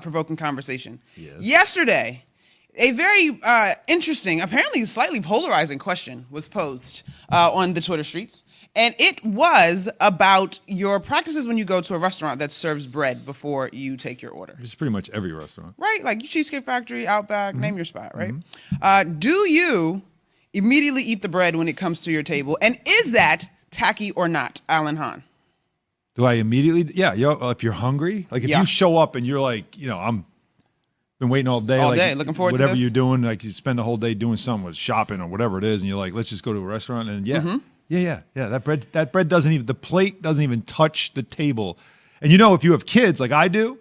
provoking conversation. Yes. Yesterday, a very interesting, apparently slightly polarizing question was posed on the Twitter streets. And it was about your practices when you go to a restaurant that serves bread before you take your order. It's pretty much every restaurant. Right? Like Cheesecake Factory, Outback, name your spot, right? Do you immediately eat the bread when it comes to your table? And is that tacky or not, Alan Hahn? Do I immediately? Yeah, if you're hungry, like if you show up and you're like, I'm been waiting all day, looking forward to whatever this. you're doing, like you spend the whole day doing something with shopping or whatever it is, and you're like, let's just go to a restaurant, and that bread doesn't even, the plate doesn't even touch the table, and if you have kids like I do.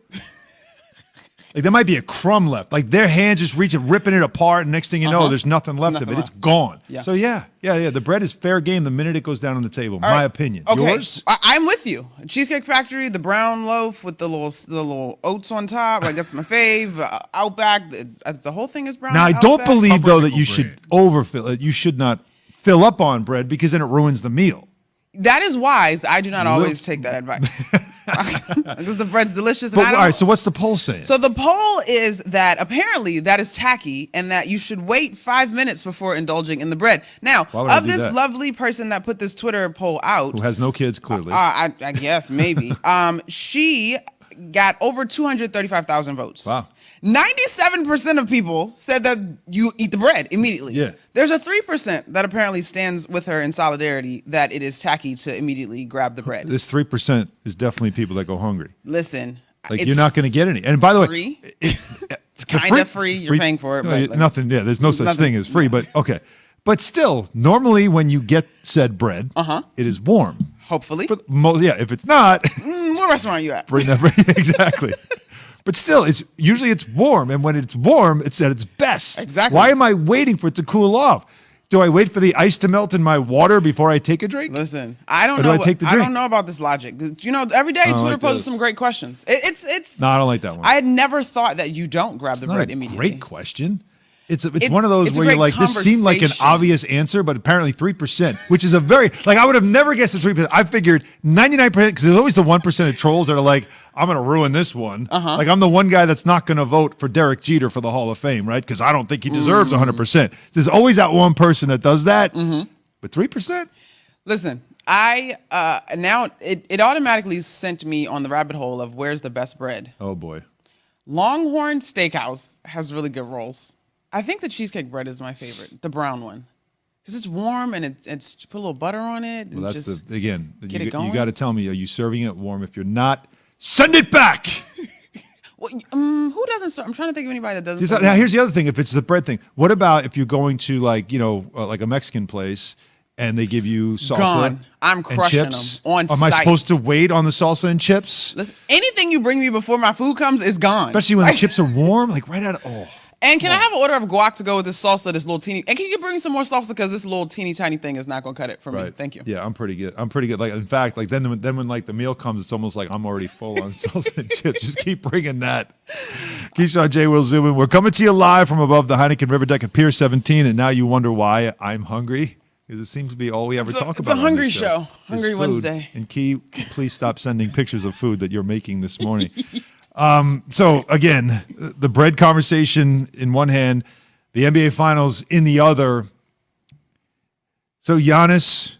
Like there might be a crumb left. Like their hands just reaching, ripping it apart, and next thing you know, there's nothing left of it. It's gone. Yeah. So yeah. The bread is fair game the minute it goes down on the table. My opinion. Okay. Yours? I'm with you. Cheesecake Factory, the brown loaf with the little oats on top. Like that's my fave. Outback, the whole thing is brown. Now I don't believe though that you should overfill it. You should not fill up on bread because then it ruins the meal. That is wise. I do not always take that advice. Because the bread's delicious. And all right, so what's the poll saying? So the poll is that apparently that is tacky and that you should wait 5 minutes before indulging in the bread. Now, of this lovely person that put this Twitter poll out. Who has no kids, clearly. I guess, maybe. She got over 235,000 votes. Wow. 97% of people said that you eat the bread immediately. Yeah. There's a 3% that apparently stands with her in solidarity that it is tacky to immediately grab the bread. This 3% is definitely people that go hungry. Listen. Like you're not going to get any. And by the way, it's kind of free. You're paying for it. But nothing. Yeah, there's no such thing as free. But okay. But still, normally when you get said bread, it is warm. Hopefully. If it's not. What restaurant are you at? Bring that bread. Exactly. But still, it's warm, and when it's warm, it's at its best. Exactly. Why am I waiting for it to cool off? Do I wait for the ice to melt in my water before I take a drink? Listen, I don't know. I don't know about this logic. Every day Twitter poses some great questions. No, I don't like that one. I had never thought that you don't grab the bread immediately. Great question. It's one of those where you're like, this seemed like an obvious answer, but apparently 3%, which is a very, I would have never guessed the 3%. I figured 99%, because there's always the 1% of trolls that are like, I'm going to ruin this one. Like I'm the one guy that's not going to vote for Derek Jeter for the Hall of Fame, right? Because I don't think he deserves 100%. There's always that one person that does that. But 3%? Listen, now it automatically sent me on the rabbit hole of where's the best bread. Oh boy. Longhorn Steakhouse has really good rolls. I think the cheesecake bread is my favorite, the brown one, because it's warm and it's put a little butter on it. And well, that's you got to tell me, are you serving it warm? If you're not, send it back. Well, who doesn't serve? I'm trying to think of anybody that doesn't. Now, here's the other thing. If it's the bread thing, what about if you're going to like a Mexican place and they give you salsa? I'm crushing them on site. Am I supposed to wait on the salsa and chips? Listen, anything you bring me before my food comes is gone. Especially when the chips are warm, like right out of And can I have an order of guac to go with this salsa, this little teeny? And can you bring me some more salsa because this little teeny tiny thing is not going to cut it for me? Thank you. Yeah, I'm pretty good. Like in fact, like then when like the meal comes, it's almost like I'm already full on salsa and chips. Just keep bringing that. Keyshawn J. Will zoom in. We're coming to you live from above the Heineken River Deck at Pier 17, and now you wonder why I'm hungry. Because it seems to be all we ever talk about. It's a hungry show. Hungry Wednesday. And Key, please stop sending pictures of food that you're making this morning. So again, the bread conversation in one hand, the NBA Finals in the other. So Giannis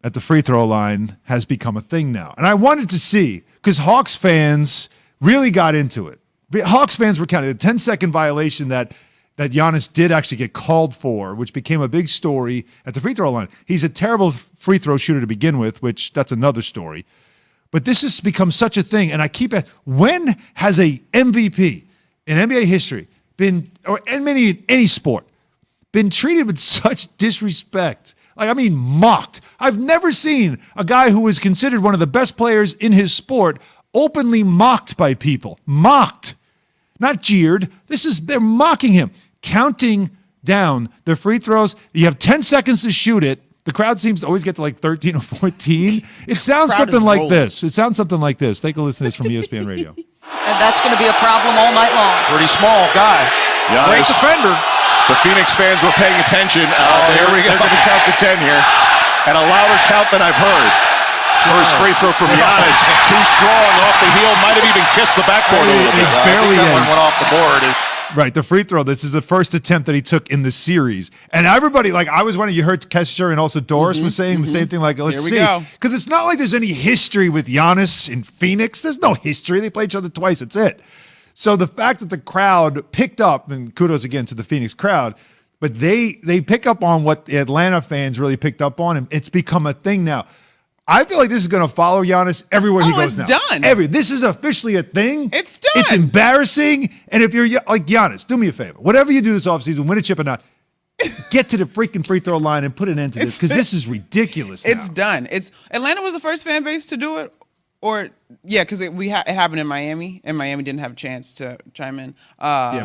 at the free throw line has become a thing now. And I wanted to see, because Hawks fans really got into it. Hawks fans were counting a 10-second violation that Giannis did actually get called for, which became a big story at the free throw line. He's a terrible free throw shooter to begin with, which that's another story. But this has become such a thing, and I keep asking, when has a MVP in NBA history been, or in any sport, been treated with such disrespect? Like, I mean, mocked. I've never seen a guy who is considered one of the best players in his sport openly mocked by people. Mocked. Not jeered. They're mocking him. Counting down the free throws. You have 10 seconds to shoot it. The crowd seems to always get to like 13 or 14. It sounds something like this. Take a listen to this from ESPN Radio. And that's going to be a problem all night long. Pretty small guy. Giannis. Great defender. The Phoenix fans were paying attention. Here we go. They're going to count to 10 here. And a louder count than I've heard. First free throw from Giannis. Too strong off the heel. Might have even kissed the backboard a little bit. Barely that one went off the board. Right, the free throw. This is the first attempt that he took in the series, and everybody, like I was wondering, you heard Kester and also Doris was saying the same thing. Like, let's see, because it's not like there's any history with Giannis in Phoenix. There's no history. They play each other twice. That's it. So the fact that the crowd picked up, and kudos again to the Phoenix crowd, but they pick up on what the Atlanta fans really picked up on, and it's become a thing now. I feel like this is going to follow Giannis everywhere he goes now. It's done. This is officially a thing. It's done. It's embarrassing. And if you're like Giannis, do me a favor. Whatever you do this offseason, win a chip or not, get to the freaking free throw line and put an end to this, because this is ridiculous now. It's done. Atlanta was the first fan base to do it. Or because it happened in Miami, and Miami didn't have a chance to chime in.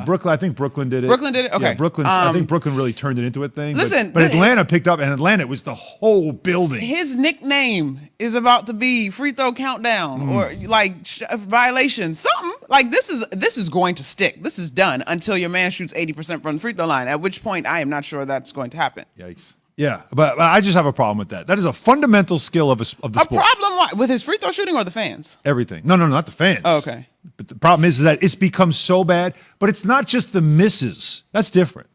Brooklyn. I think Brooklyn did it. Brooklyn did it. Okay, yeah, Brooklyn. I think Brooklyn really turned it into a thing. Listen, but Atlanta picked up, and Atlanta was the whole building. His nickname is about to be free throw countdown or like violation, something like this is going to stick. This is done until your man shoots 80% from the free throw line. At which point, I am not sure that's going to happen. Yikes. Yeah, but I just have a problem with that. That is a fundamental skill of the sport. A problem with his free throw shooting or the fans? Everything. No, not the fans. Oh, okay. But the problem is that it's become so bad. But it's not just the misses. That's different.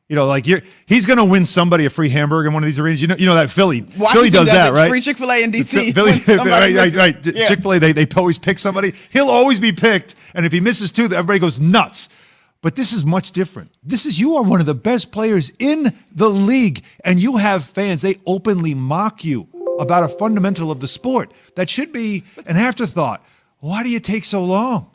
You know, like he's going to win somebody a free hamburger in one of these arenas. You know that Philly. Washington Philly does that, right? Free Chick-fil-A in DC. Right. Yeah. Chick-fil-A, they always pick somebody. He'll always be picked, and if he misses two, everybody goes nuts. But this is much different. You are one of the best players in the league, and you have fans. They openly mock you about a fundamental of the sport. That should be an afterthought. Why do you take so long?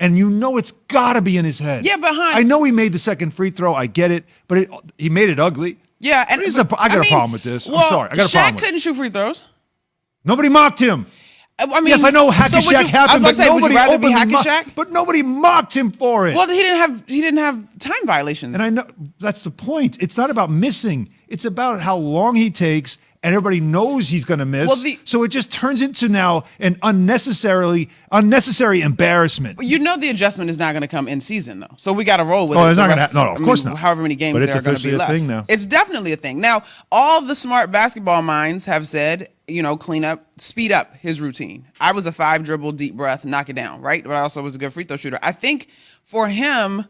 And you know it's got to be in his head. Yeah, I know he made the second free throw. I get it. But he made it ugly. Yeah. And I got a problem with this. I'm sorry. I got a problem Shaq couldn't shoot free throws. Nobody mocked him. I mean, yes, I know Hack and Shaq happened, but nobody would you rather be Hack and Shaq? But nobody mocked him for it. Well, he didn't have time violations. And I know that's the point. It's not about missing. It's about how long he takes, and everybody knows he's going to miss. Well, so it just turns into now an unnecessary embarrassment. You know the adjustment is not going to come in season though, so we got to roll with it. It's not going to. No, of course not. However many games there are going to be left. Thing now. It's definitely a thing. Now, all the smart basketball minds have said, clean up, speed up his routine. I was a 5 dribble, deep breath, knock it down, right? But I also was a good free throw shooter. I think for him,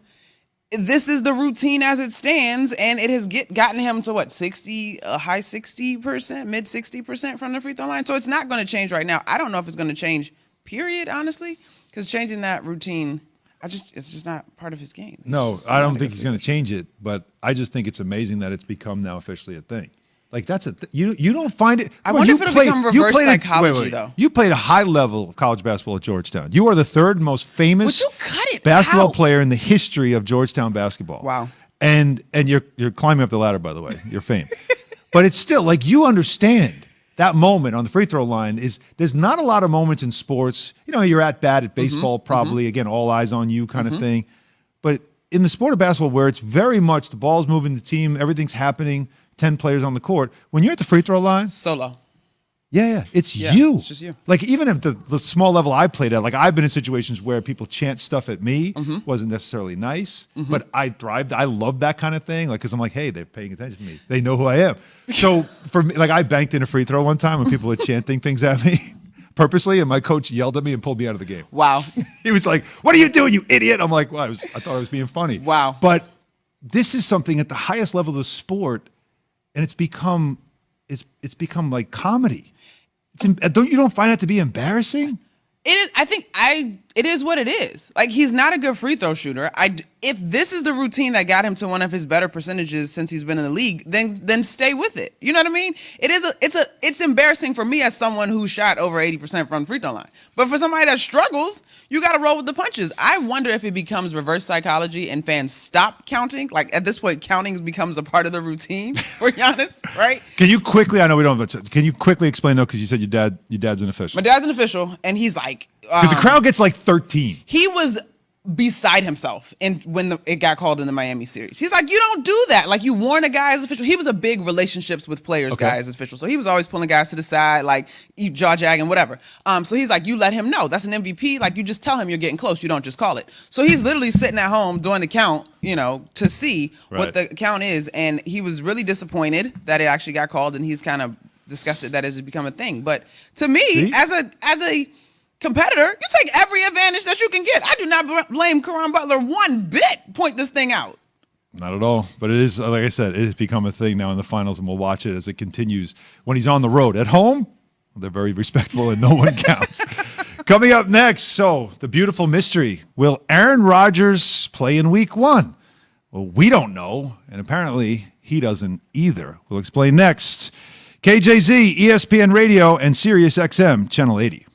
this is the routine as it stands, and it has gotten him to what, 60, high 60%, mid 60% from the free throw line. So it's not going to change right now. I don't know if it's going to change, period, honestly, because changing that routine, it's just not part of his game. I don't think he's going to change it, but I just think it's amazing that it's become now officially a thing. Like that's you don't find it. I wonder if it'll become reverse psychology though. You played a high level of college basketball at Georgetown. You are the third most famous basketball player in the history of Georgetown basketball. Wow. And you're climbing up the ladder, by the way. Your fame. But it's still like you understand that moment on the free throw line there's not a lot of moments in sports. You're at bat at baseball probably again all eyes on you kind of thing. But in the sport of basketball where it's very much the ball's moving, the team, everything's happening. 10 players on the court. When you're at the free throw line, solo. Yeah, it's you. It's just you. Like even at the small level I played at, like I've been in situations where people chant stuff at me, wasn't necessarily nice, but I thrived. I love that kind of thing, like because I'm like, hey, they're paying attention to me. They know who I am. So for me, like I banked in a free throw one time when people were chanting things at me purposely, and my coach yelled at me and pulled me out of the game. Wow. He was like, "What are you doing, you idiot?" I'm like, "Well, I thought I was being funny." Wow. But this is something at the highest level of the sport. And it's become like comedy. You don't find that to be embarrassing? It is. I think it is what it is. Like he's not a good free throw shooter. If this is the routine that got him to one of his better percentages since he's been in the league, then stay with it. You know what I mean? It's embarrassing for me as someone who shot over 80% from the free throw line. But for somebody that struggles, you got to roll with the punches. I wonder if it becomes reverse psychology and fans stop counting. Like at this point, counting becomes a part of the routine for Giannis, right? Can you quickly? I know we don't. But can you quickly explain though? Because you said your dad's an official. My dad's an official, and he's like because the crowd gets like 13. He was beside himself when it got called in the Miami series. He's like, you don't do that. Like you warn a guy as official. He was a big relationships with players guy as official. So he was always pulling guys to the side, like jaw jagging, whatever. So he's like, you let him know. That's an MVP. Like you just tell him you're getting close. You don't just call it. So he's literally sitting at home doing the count, to see what the count is. And he was really disappointed that it actually got called. And he's kind of disgusted that has become a thing. But to me, See? as a competitor, you take every advantage that you can get. I do not blame Caron Butler one bit. Point this thing out. Not at all. But it is, like I said, it has become a thing now in the finals, and we'll watch it as it continues when he's on the road. At home, they're very respectful and no one counts. Coming up next, so the beautiful mystery. Will Aaron Rodgers play in week 1? Well, we don't know, and apparently he doesn't either. We'll explain next. KJZ, ESPN Radio, and Sirius XM, Channel 80.